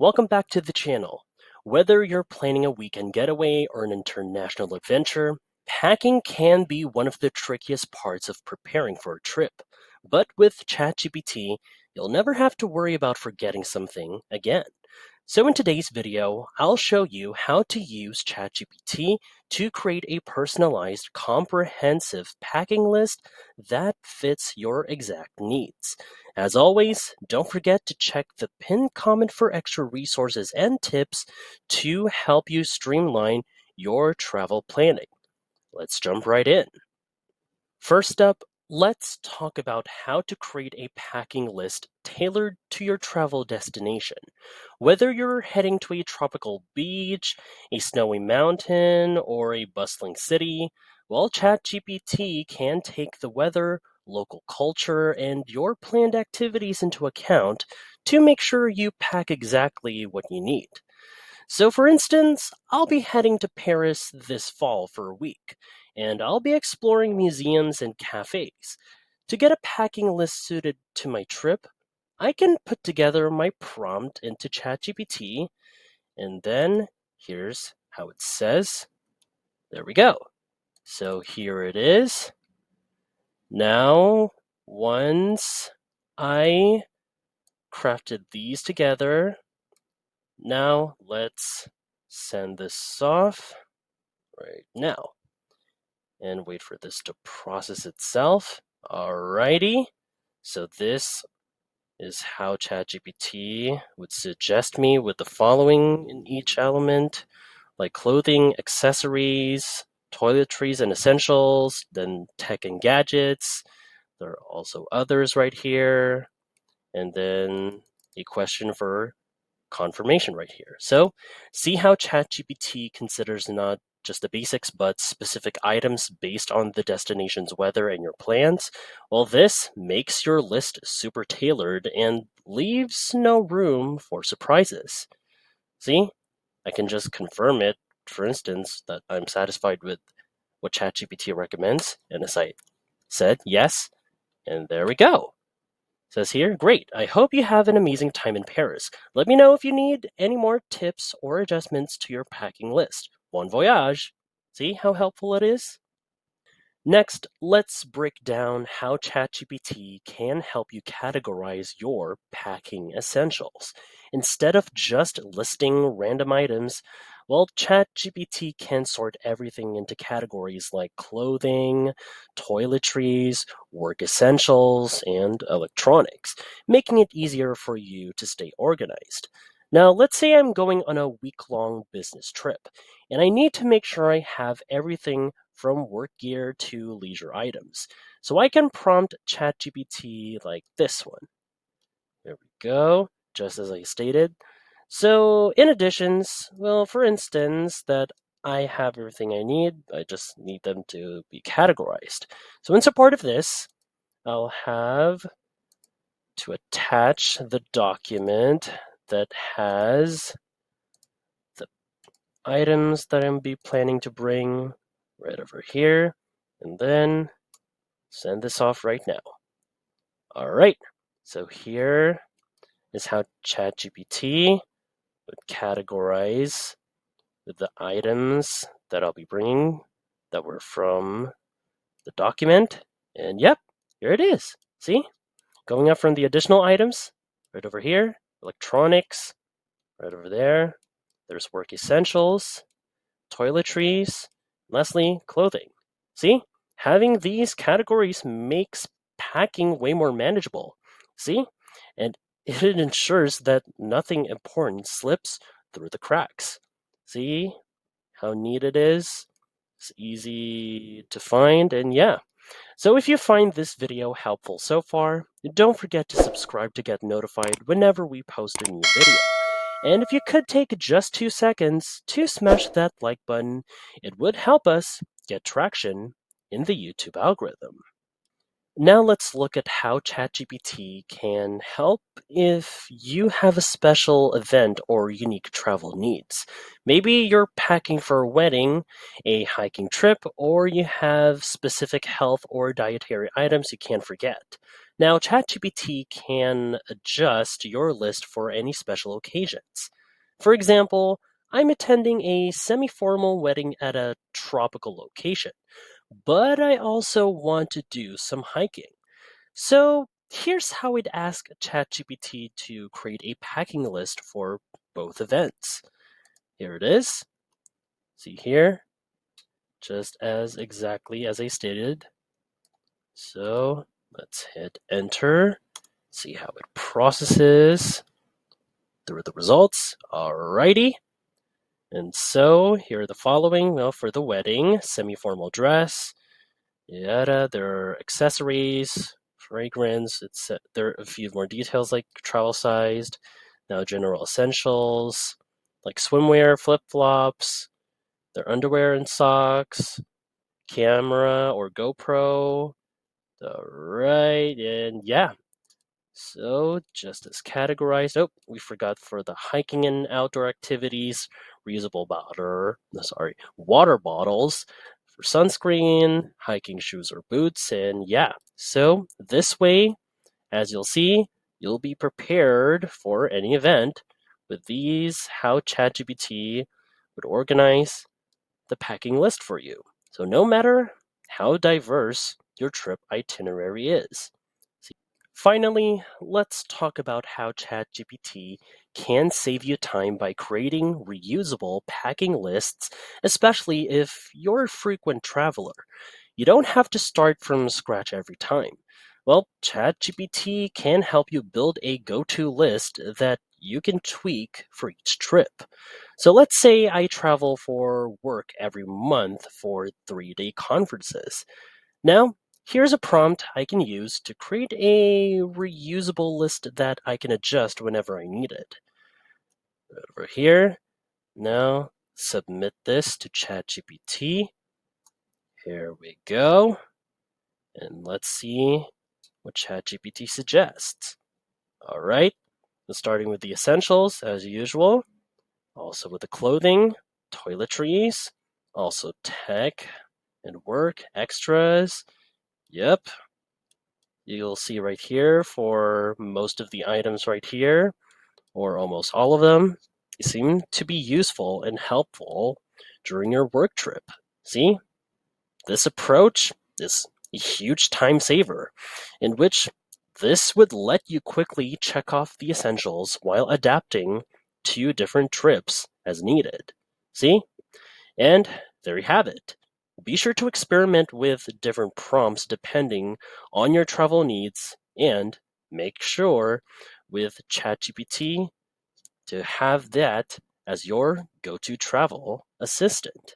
Welcome back to the channel. Whether you're planning a weekend getaway or an international adventure, packing can be one of the trickiest parts of preparing for a trip. But with ChatGPT, you'll never have to worry about forgetting something again. So in today's video, I'll show you how to use ChatGPT to create a personalized, comprehensive packing list that fits your exact needs. As always, don't forget to check the pinned comment for extra resources and tips to help you streamline your travel planning. Let's jump right in. First up, let's talk about how to create a packing list tailored to your travel destination. Whether you're heading to a tropical beach, a snowy mountain, or a bustling city, well, ChatGPT can take the weather, local culture, and your planned activities into account to make sure you pack exactly what you need. So, for instance, I'll be heading to Paris this fall for a week, and I'll be exploring museums and cafes. To get a packing list suited to my trip, I can put together my prompt into ChatGPT, and then here's how it says. There we go. So here it is. Now, once I crafted these together, now let's send this off right now and wait for this to process itself. Alrighty. So this is how ChatGPT would suggest me with the following in each element, like clothing, accessories, toiletries and essentials, then tech and gadgets. There are also others right here. And then a question for confirmation right here. So see how ChatGPT considers not just the basics, but specific items based on the destination's weather and your plans? Well, this makes your list super tailored and leaves no room for surprises. See, I can just confirm it, for instance, that I'm satisfied with what ChatGPT recommends, and as I said, yes, and there we go. Says here, great. I hope you have an amazing time in Paris. Let me know if you need any more tips or adjustments to your packing list. Bon voyage. See how helpful it is? Next, let's break down how ChatGPT can help you categorize your packing essentials. Instead of just listing random items, well, ChatGPT can sort everything into categories like clothing, toiletries, work essentials, and electronics, making it easier for you to stay organized. Now, let's say I'm going on a week-long business trip, and I need to make sure I have everything from work gear to leisure items. So I can prompt ChatGPT like this one. There we go, just as I stated. So in additions, well, for instance, that I have everything I need, I just need them to be categorized. So in support of this, I'll have to attach the document that has the items that I'm be planning to bring right over here, and then send this off right now. All right, so here is how ChatGPT would categorize the items that I'll be bringing that were from the document. And yep, here it is. See, going up from the additional items, right over here, electronics, right over there. There's work essentials, toiletries, and lastly, clothing. See, having these categories makes packing way more manageable. See, and it ensures that nothing important slips through the cracks. See how neat it is? It's easy to find, and yeah. So if you find this video helpful so far, don't forget to subscribe to get notified whenever we post a new video. And if you could take just 2 seconds to smash that like button, it would help us get traction in the YouTube algorithm. Now let's look at how ChatGPT can help if you have a special event or unique travel needs. Maybe you're packing for a wedding, a hiking trip, or you have specific health or dietary items you can't forget. Now, ChatGPT can adjust your list for any special occasions. For example, I'm attending a semi formal wedding at a tropical location, but I also want to do some hiking. So here's how I'd ask ChatGPT to create a packing list for both events. Here it is. See here, just as exactly as I stated. So let's hit enter, see how it processes through the results. Alrighty. And so here are the following. Well, for the wedding, semi-formal dress, yada, there are accessories, fragrance. There are a few more details like travel sized. Now general essentials like swimwear, flip-flops, their underwear and socks, camera or GoPro. All right, and yeah. So just as categorized. Oh, we forgot for the hiking and outdoor activities, water bottles for sunscreen, hiking shoes or boots, and yeah. So this way, as you'll see, you'll be prepared for any event with these how ChatGPT would organize the packing list for you. So no matter how diverse your trip itinerary is. Finally, let's talk about how ChatGPT can save you time by creating reusable packing lists, especially if you're a frequent traveler. You don't have to start from scratch every time. Well, ChatGPT can help you build a go to list that you can tweak for each trip. So let's say I travel for work every month for 3-day conferences. Now, here's a prompt I can use to create a reusable list that I can adjust whenever I need it. Over here, now submit this to ChatGPT. Here we go. And let's see what ChatGPT suggests. All right, starting with the essentials as usual, also with the clothing, toiletries, also tech and work, extras. Yep, you'll see right here for most of the items right here, or almost all of them, seem to be useful and helpful during your work trip. See, this approach is a huge time saver, in which this would let you quickly check off the essentials while adapting to different trips as needed. See? And there you have it. Be sure to experiment with different prompts depending on your travel needs and make sure with ChatGPT to have that as your go to travel assistant.